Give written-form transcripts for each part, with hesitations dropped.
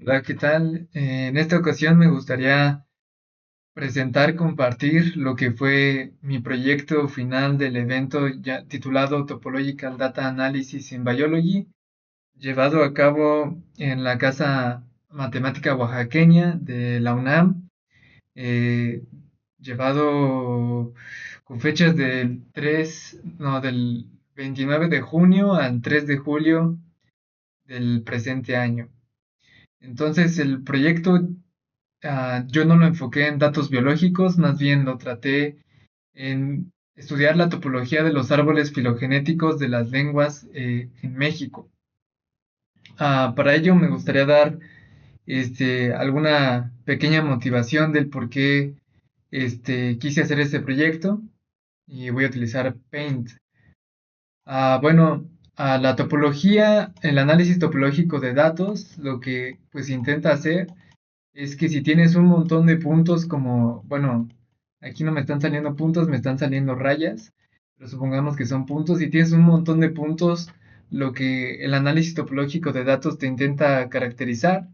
Hola, ¿qué tal? En esta ocasión me gustaría compartir lo que fue mi proyecto final del evento ya titulado Topological Data Analysis in Biology, llevado a cabo en la Casa Matemática Oaxaqueña de la UNAM, eh, llevado con fechas del 29 de junio al 3 de julio del presente año. Entonces, el proyecto yo no lo enfoqué en datos biológicos, más bien lo traté en estudiar la topología de los árboles filogenéticos de las lenguas en México. Para ello me gustaría dar alguna pequeña motivación del por qué quise hacer este proyecto y voy a utilizar Paint. Bueno, la topología, el análisis topológico de datos, lo que pues intenta hacer es que si tienes un montón de puntos como, bueno, aquí no me están saliendo puntos, me están saliendo rayas, pero supongamos que son puntos. Si tienes un montón de puntos, lo que el análisis topológico de datos te intenta caracterizar,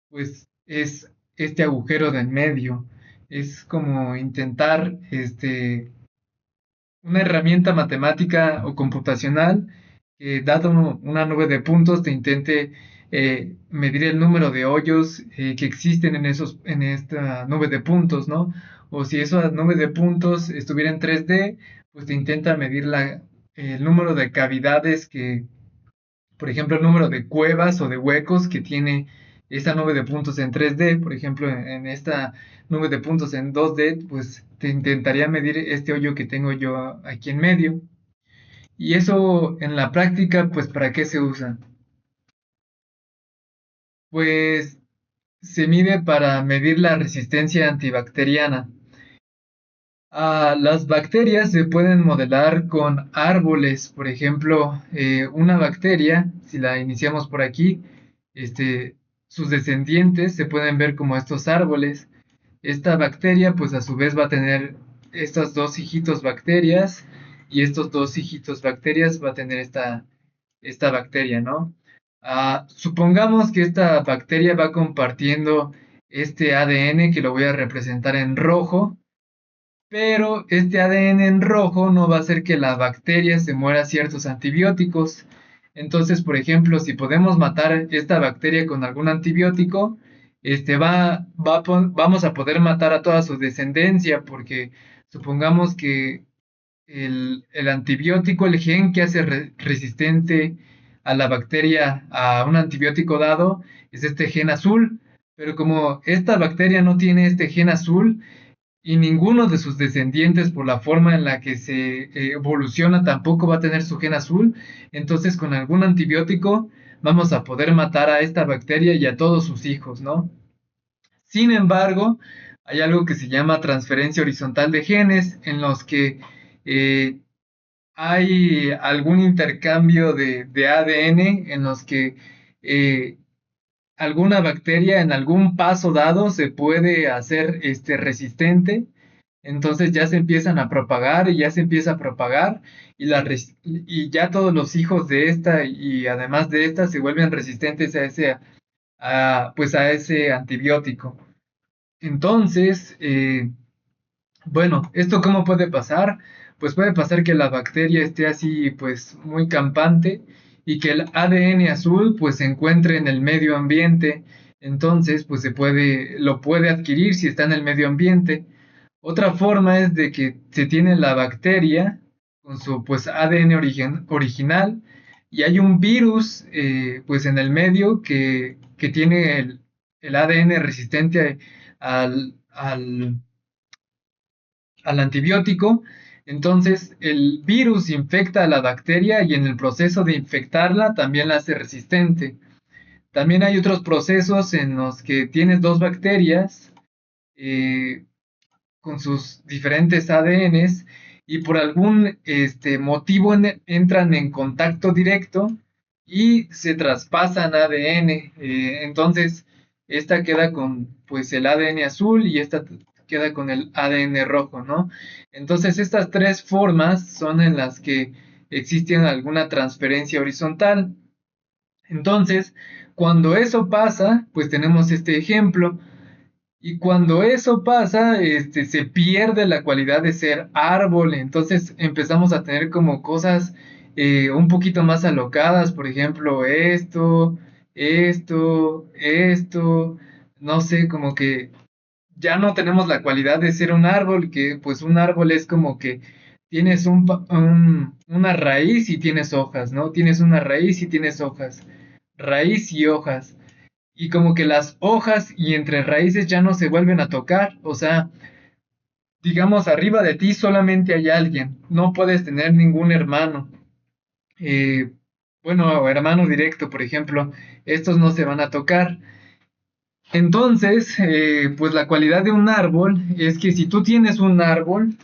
pues es este agujero de en medio. Es como intentar, una herramienta matemática o computacional que, dado una nube de puntos, te intente medir el número de hoyos que existen en esta nube de puntos, ¿no? O si esa nube de puntos estuviera en 3D, pues te intenta medir el número de cavidades que, por ejemplo, el número de cuevas o de huecos que tiene esta nube de puntos en 3D. Por ejemplo, en esta nube de puntos en 2D, pues te intentaría medir este hoyo que tengo yo aquí en medio. Y eso en la práctica, pues ¿para qué se usa? Pues se mide para medir la resistencia antibacteriana. Las bacterias se pueden modelar con árboles. Por ejemplo, una bacteria, si la iniciamos por aquí, este, sus descendientes se pueden ver como estos árboles. Esta bacteria, pues a su vez va a tener estos dos hijitos bacterias, y estos dos hijitos bacterias va a tener esta bacteria, ¿no? Supongamos que esta bacteria va compartiendo este ADN, que lo voy a representar en rojo, pero este ADN en rojo no va a hacer que la bacteria se muera a ciertos antibióticos. Entonces, por ejemplo, si podemos matar esta bacteria con algún antibiótico, vamos a poder matar a toda su descendencia, porque supongamos que el antibiótico, el gen que hace resistente a la bacteria a un antibiótico dado, es este gen azul. Pero como esta bacteria no tiene este gen azul, y ninguno de sus descendientes, por la forma en la que se evoluciona, tampoco va a tener su gen azul, entonces con algún antibiótico vamos a poder matar a esta bacteria y a todos sus hijos, ¿no? Sin embargo, hay algo que se llama transferencia horizontal de genes, en los que eh, hay algún intercambio de ADN, en los que eh, alguna bacteria en algún paso dado se puede hacer resistente. Entonces ya se empiezan a propagar y ya se empieza a propagar, y ya todos los hijos de esta y además de esta se vuelven resistentes pues a ese antibiótico. Entonces, bueno, ¿esto cómo puede pasar? Pues puede pasar que la bacteria esté así, pues muy campante, y que el ADN azul pues se encuentre en el medio ambiente. Entonces, pues lo puede adquirir si está en el medio ambiente. Otra forma es de que se tiene la bacteria con su pues ADN original, y hay un virus pues en el medio que tiene el ADN resistente al antibiótico. Entonces el virus infecta a la bacteria, y en el proceso de infectarla también la hace resistente. También hay otros procesos en los que tienes dos bacterias eh, con sus diferentes ADNs, y por algún motivo entran en contacto directo y se traspasan ADN. Entonces, esta queda con pues el ADN azul y esta queda con el ADN rojo, ¿no? Entonces, estas tres formas son en las que existe alguna transferencia horizontal. Entonces, cuando eso pasa, pues tenemos este ejemplo. Y cuando eso pasa, se pierde la cualidad de ser árbol. Entonces empezamos a tener como cosas un poquito más alocadas. Por ejemplo, esto. No sé, como que ya no tenemos la cualidad de ser un árbol, que pues un árbol es como que tienes una raíz y tienes hojas, ¿no? Tienes una raíz y tienes hojas. Raíz y hojas. Y como que las hojas y entre raíces ya no se vuelven a tocar. O sea, digamos, arriba de ti solamente hay alguien. No puedes tener ningún hermano. Eh, bueno, hermano directo, por ejemplo. Estos no se van a tocar. Entonces, pues la cualidad de un árbol es que si tú tienes un árbol,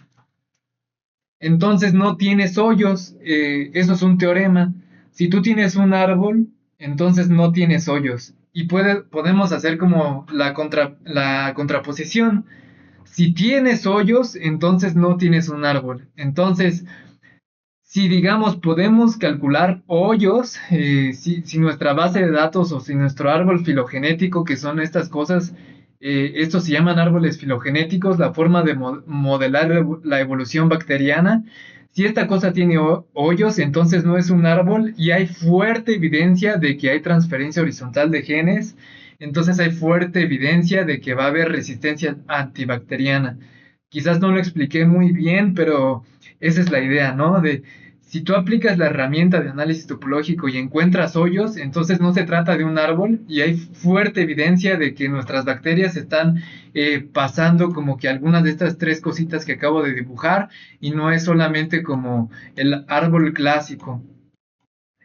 entonces no tienes hoyos. Eso es un teorema. Si tú tienes un árbol, entonces no tienes hoyos. Y podemos hacer como la contraposición. Si tienes hoyos, entonces no tienes un árbol. Entonces, si digamos podemos calcular hoyos, si nuestra base de datos o si nuestro árbol filogenético, que son estas cosas, estos se llaman árboles filogenéticos, la forma de modelar la evolución bacteriana, si esta cosa tiene hoyos, entonces no es un árbol y hay fuerte evidencia de que hay transferencia horizontal de genes, entonces hay fuerte evidencia de que va a haber resistencia antibacteriana. Quizás no lo expliqué muy bien, pero esa es la idea, ¿no? De si tú aplicas la herramienta de análisis topológico y encuentras hoyos, entonces no se trata de un árbol y hay fuerte evidencia de que nuestras bacterias están pasando como que algunas de estas tres cositas que acabo de dibujar y no es solamente como el árbol clásico.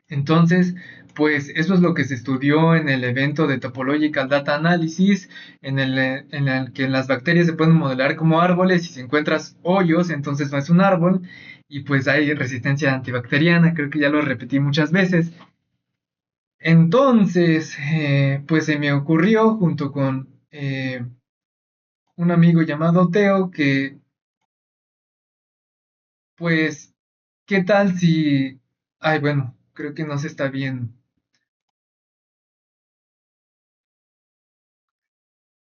Entonces, pues eso es lo que se estudió en el evento de Topological Data Analysis, en el que las bacterias se pueden modelar como árboles y si encuentras hoyos, entonces no es un árbol y pues hay resistencia antibacteriana, creo que ya lo repetí muchas veces. Entonces, pues se me ocurrió junto con un amigo llamado Teo que, pues, ¿qué tal si... Ay, bueno, creo que no se está bien.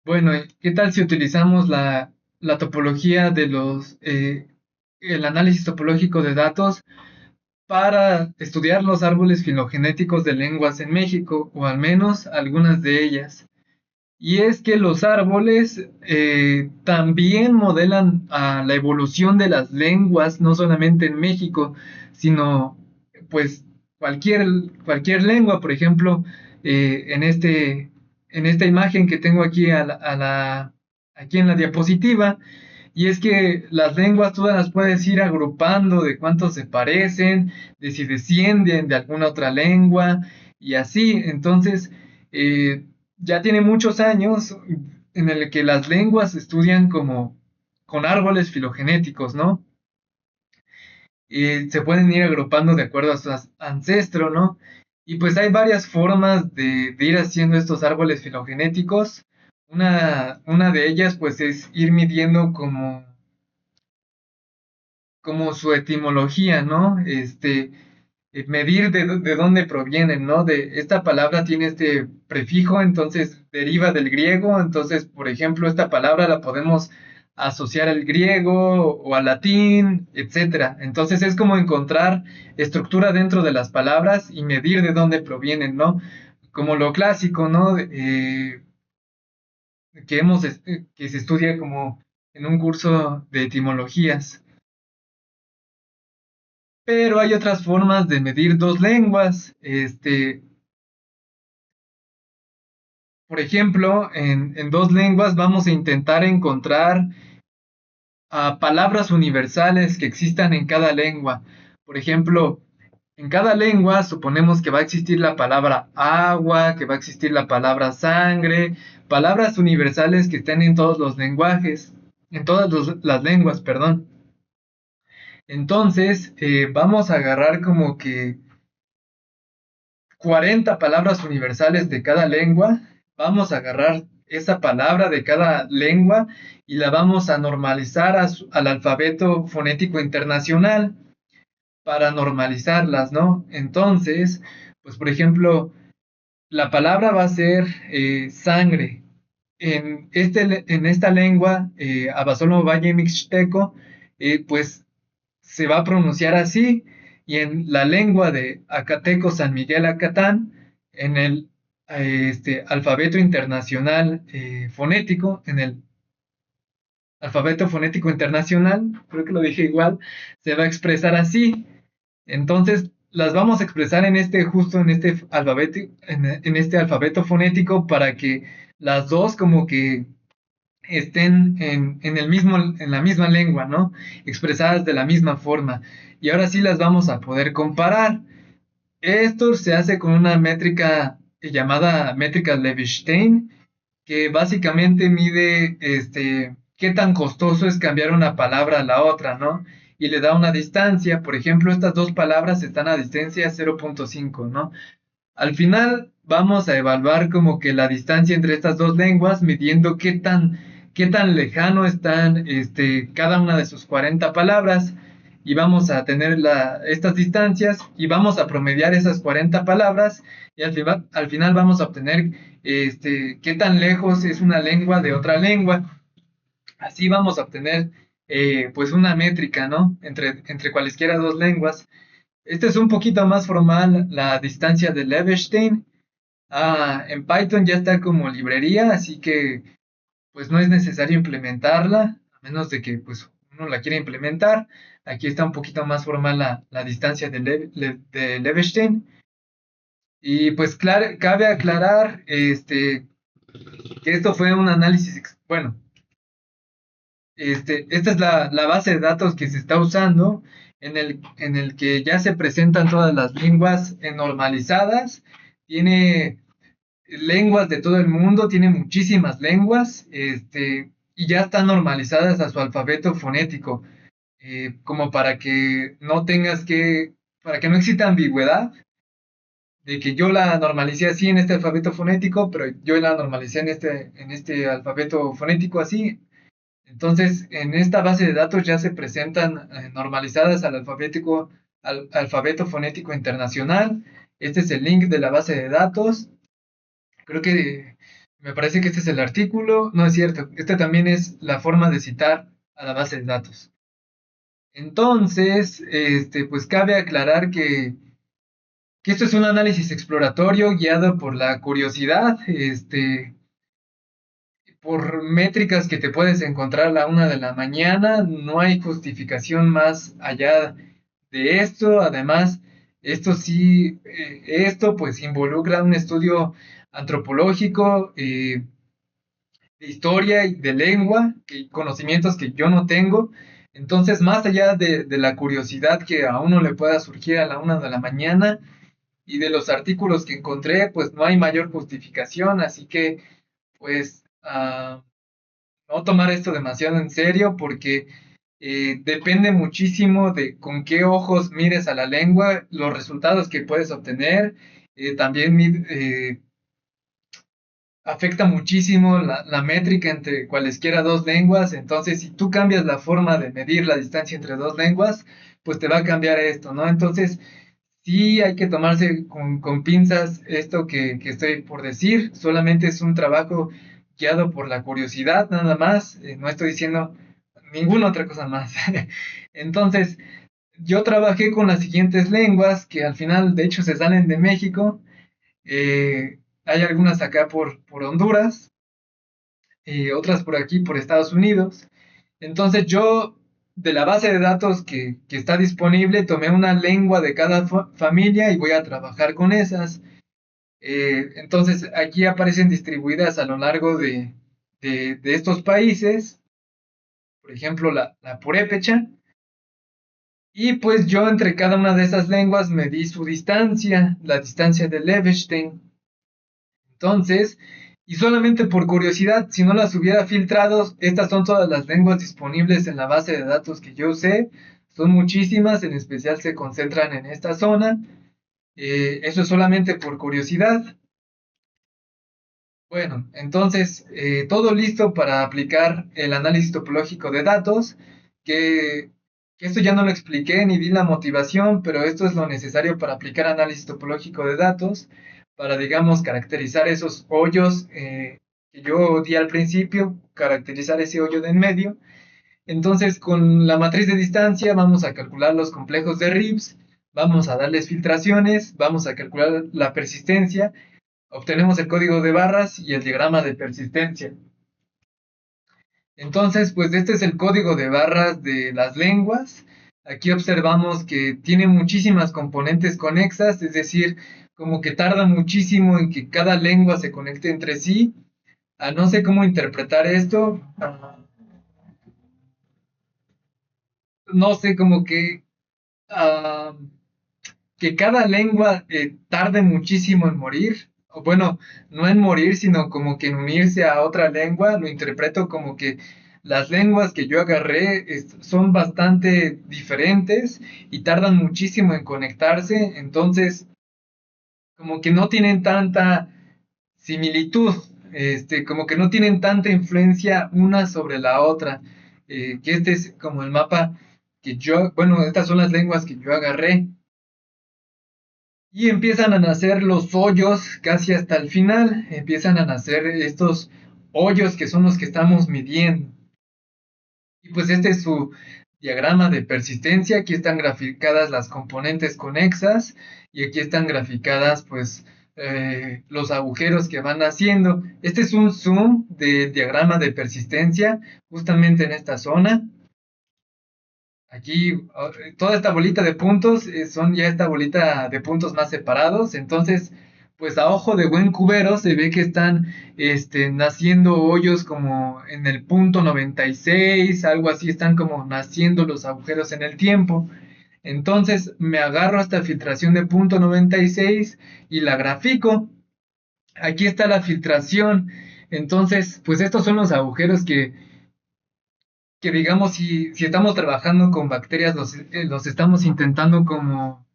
Bueno, ¿qué tal si utilizamos la topología de el análisis topológico de datos para estudiar los árboles filogenéticos de lenguas en México, o al menos algunas de ellas? Y es que los árboles también modelan la evolución de las lenguas, no solamente en México, sino pues cualquier, cualquier lengua, por ejemplo, en esta imagen que tengo aquí, aquí en la diapositiva, y es que las lenguas todas las puedes ir agrupando de cuántos se parecen, de si descienden de alguna otra lengua, y así. Entonces, ya tiene muchos años en el que las lenguas se estudian como con árboles filogenéticos, ¿no? Y se pueden ir agrupando de acuerdo a su ancestro, ¿no? Y pues hay varias formas de ir haciendo estos árboles filogenéticos. Una de ellas pues es ir midiendo como su etimología, ¿no? Medir de dónde provienen, ¿no? De esta palabra tiene este prefijo, entonces deriva del griego, entonces, por ejemplo, esta palabra la podemos asociar al griego o al latín, etcétera. Entonces es como encontrar estructura dentro de las palabras y medir de dónde provienen, ¿no? Como lo clásico, ¿no? Que se estudia como en un curso de etimologías. Pero hay otras formas de medir dos lenguas. Por ejemplo, en dos lenguas vamos a intentar encontrar palabras universales que existan en cada lengua. Por ejemplo, en cada lengua suponemos que va a existir la palabra agua, que va a existir la palabra sangre, palabras universales que estén en todos los lenguajes, en todas las lenguas, perdón. Entonces, vamos a agarrar como que 40 palabras universales de cada lengua, vamos a agarrar esa palabra de cada lengua y la vamos a normalizar al alfabeto fonético internacional para normalizarlas, ¿no? Entonces, pues por ejemplo, la palabra va a ser sangre. En esta lengua, Abasolo Valle Mixteco, pues se va a pronunciar así, y en la lengua de Acateco San Miguel Acatán, en el alfabeto internacional fonético, en el alfabeto fonético internacional, creo que lo dije igual, se va a expresar así. Entonces, las vamos a expresar en justo en este alfabeto fonético para que las dos como que estén en la misma lengua, ¿no? Expresadas de la misma forma. Y ahora sí las vamos a poder comparar. Esto se hace con una métrica llamada métrica Levestein, que básicamente mide qué tan costoso es cambiar una palabra a la otra, ¿no? Y le da una distancia. Por ejemplo, estas dos palabras están a distancia 0.5, ¿no? Al final vamos a evaluar como que la distancia entre estas dos lenguas, midiendo qué tan lejano están cada una de sus 40 palabras, y vamos a tener estas distancias y vamos a promediar esas 40 palabras, y al final vamos a obtener qué tan lejos es una lengua de otra lengua. Así vamos a obtener pues una métrica, ¿no? Entre cualesquiera dos lenguas. Este es un poquito más formal, la distancia de Levestein. En Python ya está como librería, así que pues no es necesario implementarla, a menos de que pues uno la quiera implementar. Aquí está un poquito más formal la distancia de Levestein. Y pues cabe aclarar que esto fue un análisis, bueno, esta es la base de datos que se está usando, en el que ya se presentan todas las lenguas normalizadas. Tiene lenguas de todo el mundo, tiene muchísimas lenguas, y ya están normalizadas a su alfabeto fonético, como para que no exista ambigüedad de que yo la normalicé así en este alfabeto fonético, pero yo la normalicé en este alfabeto fonético así. Entonces, en esta base de datos ya se presentan normalizadas al alfabeto fonético internacional. Este es el link de la base de datos. Creo que me parece que este es el artículo. No es cierto. Esta también es la forma de citar a la base de datos. Entonces, pues cabe aclarar que esto es un análisis exploratorio guiado por la curiosidad, por métricas que te puedes encontrar a la 1 de la mañana. No hay justificación más allá de esto. Además, esto pues involucra un estudio antropológico, de historia y de lengua, conocimientos que yo no tengo. Entonces, más allá de la curiosidad que a uno le pueda surgir a la 1 de la mañana y de los artículos que encontré, pues no hay mayor justificación. Así que, pues, no tomar esto demasiado en serio, porque depende muchísimo de con qué ojos mires a la lengua, los resultados que puedes obtener. También afecta muchísimo la métrica entre cualesquiera dos lenguas. Entonces, si tú cambias la forma de medir la distancia entre dos lenguas, pues te va a cambiar esto, ¿no? Entonces, sí hay que tomarse con pinzas esto que estoy por decir. Solamente es un trabajo guiado por la curiosidad, nada más. No estoy diciendo ninguna otra cosa más. Entonces, yo trabajé con las siguientes lenguas que al final, de hecho, se salen de México. Hay algunas acá por Honduras, otras por aquí, por Estados Unidos. Entonces yo, de la base de datos que está disponible, tomé una lengua de cada familia y voy a trabajar con esas. Entonces aquí aparecen distribuidas a lo largo de estos países, por ejemplo la purépecha. Y pues yo entre cada una de esas lenguas me di su distancia, la distancia de Levestein. Entonces, y solamente por curiosidad, si no las hubiera filtrado, estas son todas las lenguas disponibles en la base de datos que yo sé. Son muchísimas, en especial se concentran en esta zona. Eso es solamente por curiosidad. Bueno, entonces, todo listo para aplicar el análisis topológico de datos, que esto ya no lo expliqué ni di la motivación, pero esto es lo necesario para aplicar análisis topológico de datos. para, digamos, caracterizar esos hoyos que yo di al principio, caracterizar ese hoyo de en medio. Entonces, con la matriz de distancia vamos a calcular los complejos de Rives, vamos a darles filtraciones, vamos a calcular la persistencia, obtenemos el código de barras y el diagrama de persistencia. Entonces, pues este es el código de barras de las lenguas. Aquí observamos que tiene muchísimas componentes conexas, es decir, como que tarda muchísimo en que cada lengua se conecte entre sí. No sé cómo interpretar esto. No sé, como ah, que cada lengua tarde muchísimo en morir. O bueno, no en morir, sino como que en unirse a otra lengua. Lo interpreto como que las lenguas que yo agarré son bastante diferentes y tardan muchísimo en conectarse. Entonces, como que no tienen tanta similitud, como que no tienen tanta influencia una sobre la otra, que este es como el mapa que yo, bueno, estas son las lenguas que yo agarré, y empiezan a nacer los hoyos casi hasta el final, empiezan a nacer estos hoyos que son los que estamos midiendo. Y pues este es su diagrama de persistencia. Aquí están graficadas las componentes conexas y aquí están graficadas pues los agujeros que van haciendo. Este es un zoom del diagrama de persistencia justamente en esta zona. Aquí toda esta bolita de puntos son ya esta bolita de puntos más separados. Entonces, pues a ojo de buen cubero se ve que están naciendo hoyos como en el punto 96, algo así, están como naciendo los agujeros en el tiempo. Entonces me agarro a esta filtración de punto 96 y la grafico. Aquí está la filtración. Entonces, pues estos son los agujeros que digamos, si estamos trabajando con bacterias, los estamos intentando como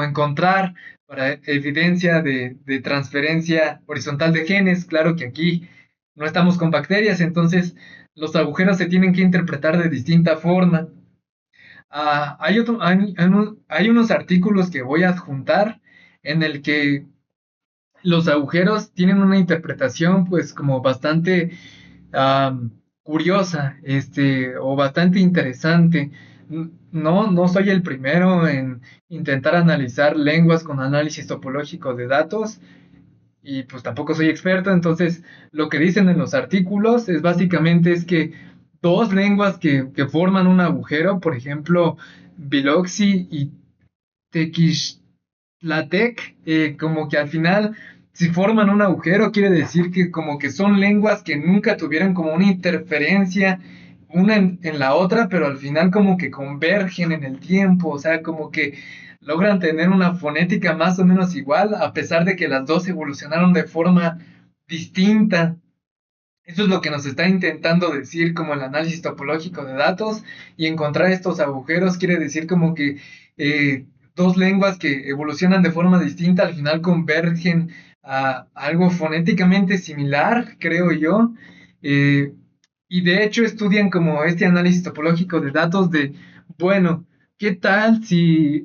encontrar para evidencia de transferencia horizontal de genes. Claro que aquí no estamos con bacterias, entonces los agujeros se tienen que interpretar de distinta forma. Hay unos artículos que voy a adjuntar en el que los agujeros tienen una interpretación pues como bastante curiosa, o bastante interesante. No soy el primero en intentar analizar lenguas con análisis topológico de datos y pues tampoco soy experto, entonces lo que dicen en los artículos es básicamente es que dos lenguas que forman un agujero, por ejemplo, Biloxi y Tequixtlatec, como que al final, si forman un agujero, quiere decir que como que son lenguas que nunca tuvieron como una interferencia una en la otra, pero al final como que convergen en el tiempo, o sea, como que logran tener una fonética más o menos igual, a pesar de que las dos evolucionaron de forma distinta. Eso es lo que nos está intentando decir como el análisis topológico de datos, y encontrar estos agujeros quiere decir como que dos lenguas que evolucionan de forma distinta al final convergen a algo fonéticamente similar, creo yo. Eh, y de hecho estudian como este análisis topológico de datos de, bueno, ¿qué tal si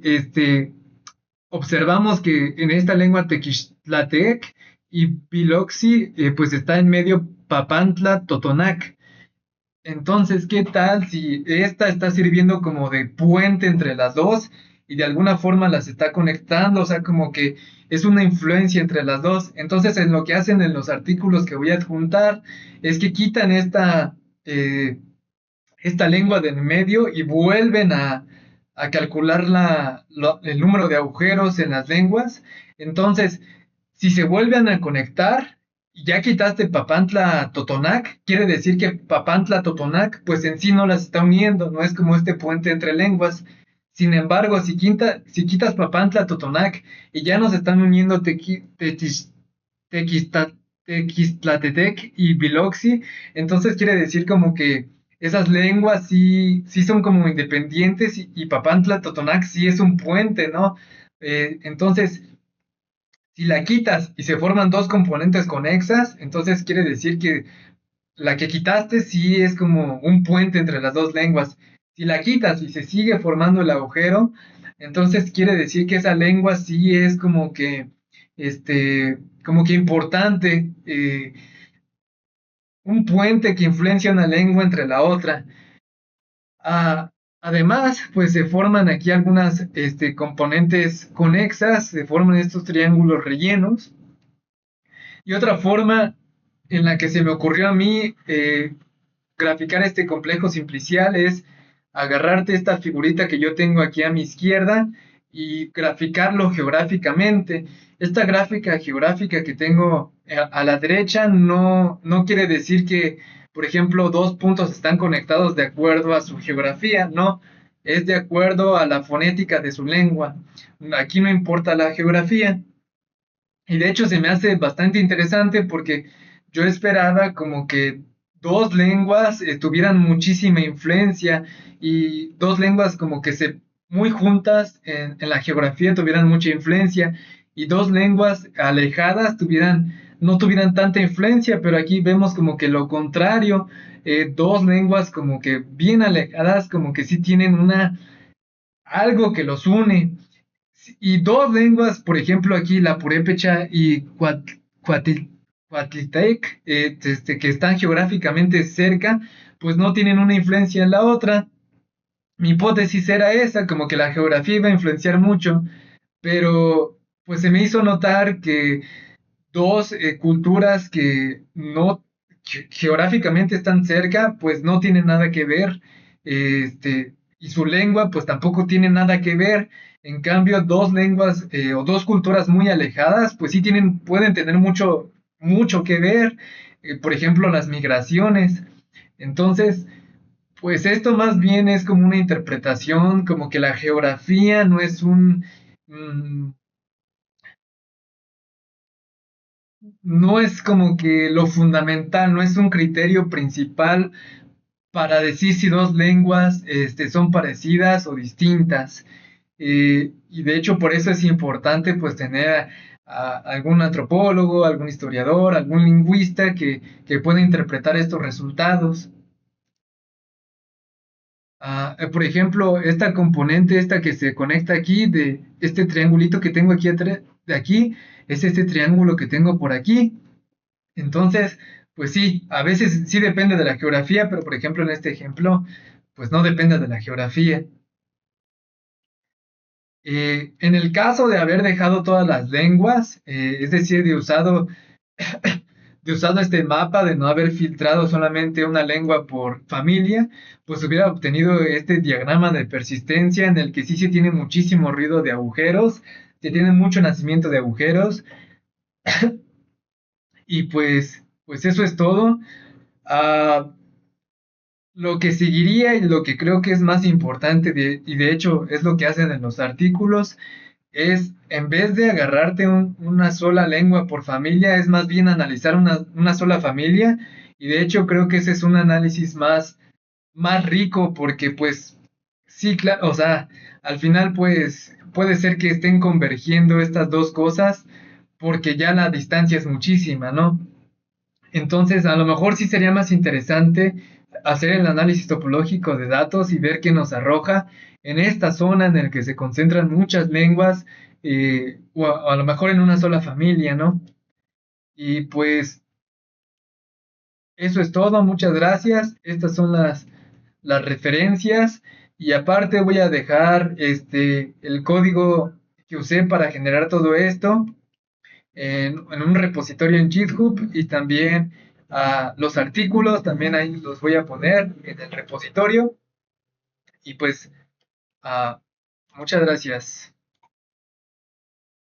observamos que en esta lengua tequixtlatec y Biloxi, pues está en medio Papantla Totonac? Entonces, ¿qué tal si esta está sirviendo como de puente entre las dos y de alguna forma las está conectando? O sea, como que es una influencia entre las dos. Entonces, en lo que hacen en los artículos que voy a adjuntar es que quitan esta lengua del medio y vuelven a calcular el número de agujeros en las lenguas. Entonces, si se vuelven a conectar, y ya quitaste Papantla Totonac, quiere decir que Papantla Totonac, pues en sí no las está uniendo, no es como este puente entre lenguas. Sin embargo, si quitas Papantla Totonac y ya nos están uniendo Tequixtlatepec y Biloxi, entonces quiere decir como que esas lenguas sí son como independientes y Papantla Totonac sí es un puente, ¿no? Entonces, si la quitas y se forman dos componentes conexas, entonces quiere decir que la que quitaste sí es como un puente entre las dos lenguas. Si la quitas y se sigue formando el agujero, entonces quiere decir que esa lengua sí es como que como que importante, un puente que influencia una lengua entre la otra. Ah, además, pues se forman aquí algunas componentes conexas, se forman estos triángulos rellenos. Y otra forma en la que se me ocurrió a mí graficar este complejo simplicial es agarrarte esta figurita que yo tengo aquí a mi izquierda y graficarlo geográficamente. Esta gráfica geográfica que tengo a la derecha no quiere decir que, por ejemplo, dos puntos están conectados de acuerdo a su geografía, no, es de acuerdo a la fonética de su lengua. Aquí no importa la geografía. Y de hecho se me hace bastante interesante porque yo esperaba como que dos lenguas tuvieran muchísima influencia y dos lenguas como que se muy juntas en la geografía tuvieran mucha influencia y dos lenguas alejadas no tuvieran tanta influencia, pero aquí vemos como que lo contrario, dos lenguas como que bien alejadas, como que sí tienen algo que los une. Y dos lenguas, por ejemplo, aquí la purépecha y cuatiltec, que están geográficamente cerca, pues no tienen una influencia en la otra. Mi hipótesis era esa, como que la geografía iba a influenciar mucho, pero pues se me hizo notar que dos culturas que no geográficamente están cerca, pues no tienen nada que ver, y su lengua, pues tampoco tiene nada que ver. En cambio, dos lenguas o dos culturas muy alejadas, pues sí pueden tener mucho que ver. Por ejemplo, las migraciones. Entonces, pues esto más bien es como una interpretación, como que la geografía no es mm, no es como que lo fundamental, no es un criterio principal para decir si dos lenguas son parecidas o distintas. Y de hecho por eso es importante pues tener a algún antropólogo, algún historiador, algún lingüista que pueda interpretar estos resultados. Por ejemplo, esta componente, esta que se conecta aquí, de este triangulito que tengo aquí, de aquí, es este triángulo que tengo por aquí. Entonces, pues sí, a veces sí depende de la geografía, pero por ejemplo en este ejemplo, pues no depende de la geografía. En el caso de haber dejado todas las lenguas, es decir, de usado este mapa, de no haber filtrado solamente una lengua por familia, pues hubiera obtenido este diagrama de persistencia en el que sí se tiene muchísimo ruido de agujeros, se tiene mucho nacimiento de agujeros, y pues eso es todo. Ah, Lo que seguiría y lo que creo que es más importante, y de hecho es lo que hacen en los artículos, es en vez de agarrarte una sola lengua por familia, es más bien analizar una sola familia. Y de hecho creo que ese es un análisis más rico porque pues sí, claro, o sea, al final pues puede ser que estén convergiendo estas dos cosas porque ya la distancia es muchísima, ¿no? Entonces, a lo mejor sí sería más interesante hacer el análisis topológico de datos y ver qué nos arroja en esta zona en la que se concentran muchas lenguas, o a lo mejor en una sola familia, ¿no? Y pues eso es todo, muchas gracias. Estas son las referencias y aparte voy a dejar el código que usé para generar todo esto en un repositorio en GitHub y también los artículos, también ahí los voy a poner en el repositorio y pues muchas gracias.